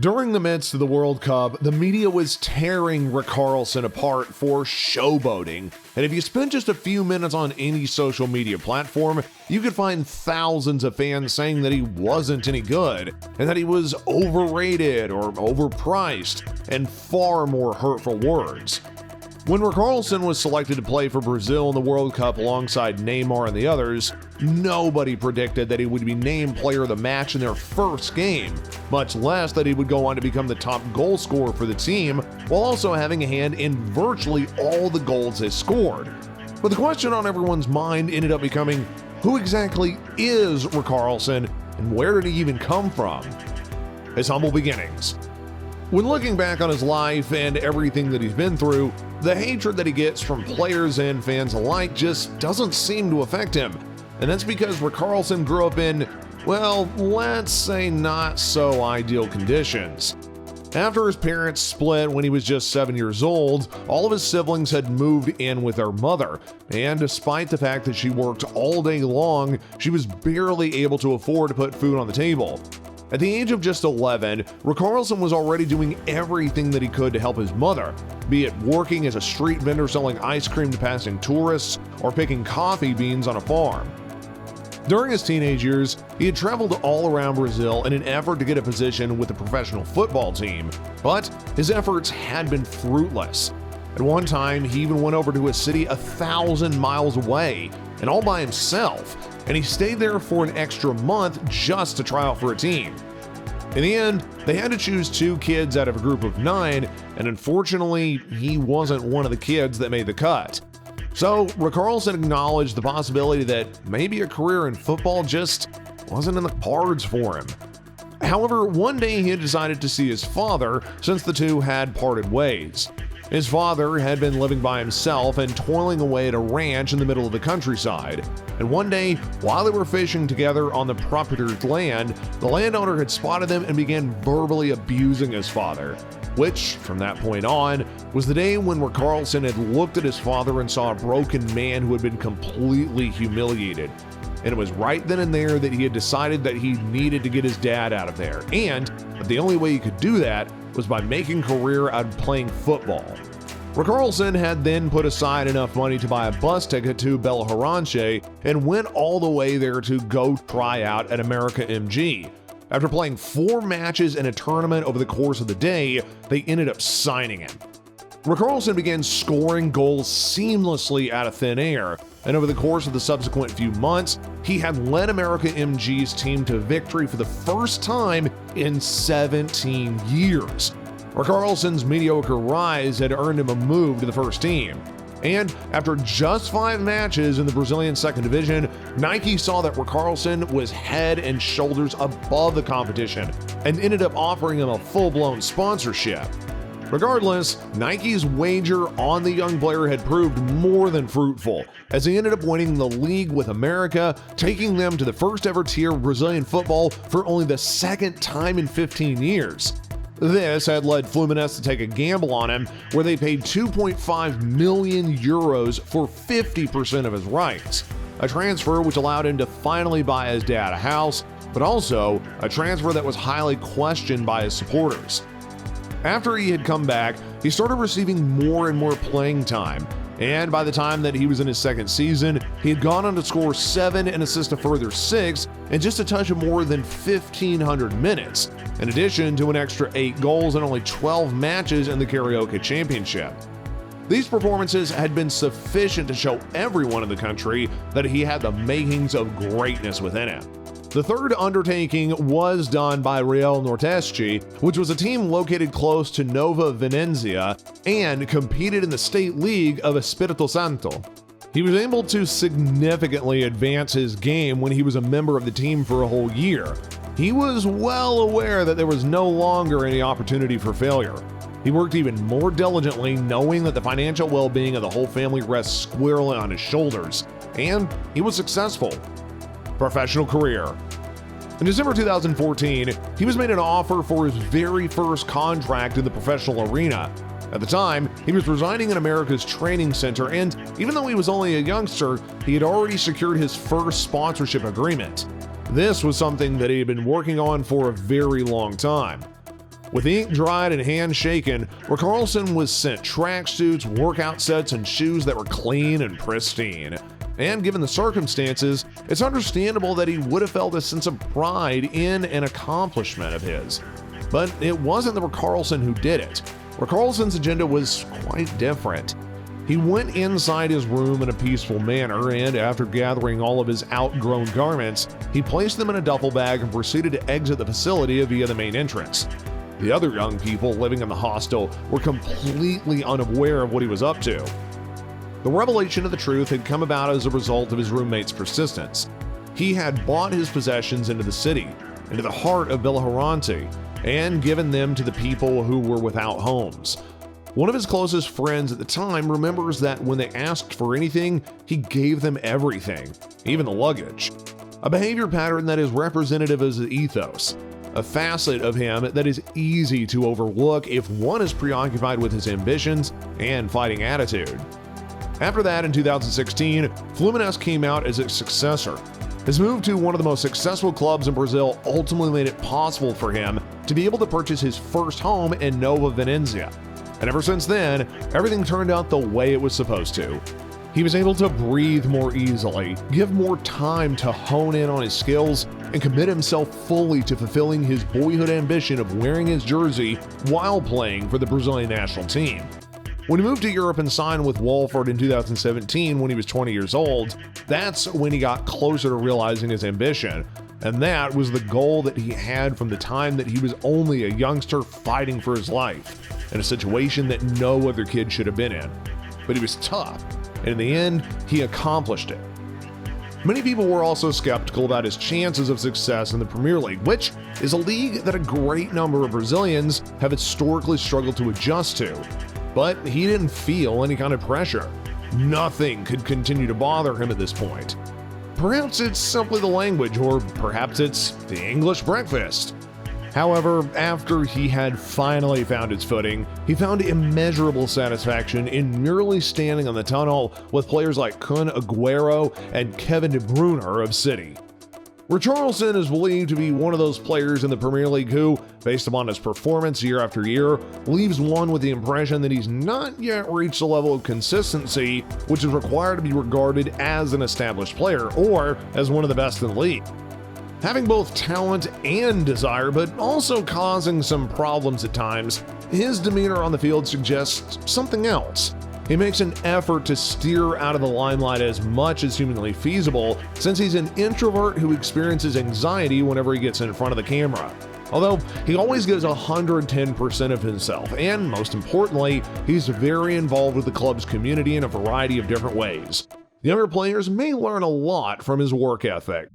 During the midst of the World Cup, the media was tearing Richarlison apart for showboating. And if you spend just a few minutes on any social media platform, you could find thousands of fans saying that he wasn't any good, and that he was overrated or overpriced, and far more hurtful words. When Richarlison was selected to play for Brazil in the World Cup alongside Neymar and the others, nobody predicted that he would be named player of the match in their first game, much less that he would go on to become the top goal scorer for the team, while also having a hand in virtually all the goals they scored. But the question on everyone's mind ended up becoming, who exactly is Richarlison, and where did he even come from? His humble beginnings. When looking back on his life and everything that he's been through, the hatred that he gets from players and fans alike just doesn't seem to affect him. And that's because Richarlison grew up in, well, let's say not so ideal conditions. After his parents split when he was just 7 years old, all of his siblings had moved in with their mother, and despite the fact that she worked all day long, she was barely able to afford to put food on the table. At the age of just 11, Richarlison was already doing everything that he could to help his mother, be it working as a street vendor selling ice cream to passing tourists or picking coffee beans on a farm. During his teenage years, he had traveled all around Brazil in an effort to get a position with the professional football team, but his efforts had been fruitless. At one time, he even went over to a city 1,000 miles away, and all by himself, and he stayed there for an extra month just to try out for a team. In the end, they had to choose 2 kids out of a group of 9, and unfortunately, he wasn't one of the kids that made the cut. So, Richarlison acknowledged the possibility that maybe a career in football just wasn't in the cards for him. However, one day he had decided to see his father since the two had parted ways. His father had been living by himself and toiling away at a ranch in the middle of the countryside. And one day, while they were fishing together on the proprietor's land, the landowner had spotted them and began verbally abusing his father. Which, from that point on, was the day when Richarlison had looked at his father and saw a broken man who had been completely humiliated. And it was right then and there that he had decided that he needed to get his dad out of there, and that the only way he could do that was by making a career out of playing football. Richarlison had then put aside enough money to buy a bus ticket to Belo Horizonte and went all the way there to go try out at America MG. After playing 4 matches in a tournament over the course of the day, they ended up signing him. Richarlison began scoring goals seamlessly out of thin air, and over the course of the subsequent few months, he had led America MG's team to victory for the first time in 17 years. Richarlison's mediocre rise had earned him a move to the first team. And after just 5 matches in the Brazilian second division, Nike saw that Richarlison was head and shoulders above the competition and ended up offering him a full-blown sponsorship. Regardless, Nike's wager on the young player had proved more than fruitful, as he ended up winning the league with America, taking them to the first ever tier of Brazilian football for only the second time in 15 years. This had led Fluminense to take a gamble on him, where they paid 2.5 million euros for 50% of his rights, a transfer which allowed him to finally buy his dad a house, but also a transfer that was highly questioned by his supporters. After he had come back, he started receiving more and more playing time, and by the time that he was in his second season, he had gone on to score 7 and assist a further 6 in just a touch of more than 1,500 minutes, in addition to an extra 8 goals in only 12 matches in the Carioca Championship. These performances had been sufficient to show everyone in the country that he had the makings of greatness within him. The third undertaking was done by Real Nordeste, which was a team located close to Nova Venezia and competed in the state league of Espírito Santo. He was able to significantly advance his game when he was a member of the team for a whole year. He was well aware that there was no longer any opportunity for failure. He worked even more diligently, knowing that the financial well-being of the whole family rests squarely on his shoulders, and he was successful. Professional career. In December 2014, he was made an offer for his very first contract in the professional arena. At the time, he was residing in America's training center, and even though he was only a youngster, he had already secured his first sponsorship agreement. This was something that he had been working on for a very long time. With ink dried and hands shaken, Richarlison was sent tracksuits, workout sets, and shoes that were clean and pristine. And given the circumstances, it's understandable that he would have felt a sense of pride in an accomplishment of his. But it wasn't the Richarlison who did it. Richarlison's agenda was quite different. He went inside his room in a peaceful manner, and after gathering all of his outgrown garments, he placed them in a duffel bag and proceeded to exit the facility via the main entrance. The other young people living in the hostel were completely unaware of what he was up to. The revelation of the truth had come about as a result of his roommate's persistence. He had bought his possessions into the city, into the heart of Villaharante, and given them to the people who were without homes. One of his closest friends at the time remembers that when they asked for anything, he gave them everything, even the luggage. A behavior pattern that is representative of his ethos, a facet of him that is easy to overlook if one is preoccupied with his ambitions and fighting attitude. After that, in 2016, Fluminense came out as its successor. His move to one of the most successful clubs in Brazil ultimately made it possible for him to be able to purchase his first home in Nova Venezia. And ever since then, everything turned out the way it was supposed to. He was able to breathe more easily, give more time to hone in on his skills, and commit himself fully to fulfilling his boyhood ambition of wearing his jersey while playing for the Brazilian national team. When he moved to Europe and signed with Walford in 2017 when he was 20 years old, that's when he got closer to realizing his ambition. And that was the goal that he had from the time that he was only a youngster fighting for his life, in a situation that no other kid should have been in. But he was tough, and in the end, he accomplished it. Many people were also skeptical about his chances of success in the Premier League, which is a league that a great number of Brazilians have historically struggled to adjust to. But he didn't feel any kind of pressure. Nothing could continue to bother him at this point. Perhaps it's simply the language, or perhaps it's the English breakfast. However, after he had finally found his footing, he found immeasurable satisfaction in merely standing on the tunnel with players like Kun Agüero and Kevin De Bruyne of City. Richarlison is believed to be one of those players in the Premier League who, based upon his performance year after year, leaves one with the impression that he's not yet reached the level of consistency which is required to be regarded as an established player or as one of the best in the league. Having both talent and desire, but also causing some problems at times, his demeanor on the field suggests something else. He makes an effort to steer out of the limelight as much as humanly feasible, since he's an introvert who experiences anxiety whenever he gets in front of the camera. Although he always gives 110% of himself, and most importantly, he's very involved with the club's community in a variety of different ways. Younger players may learn a lot from his work ethic.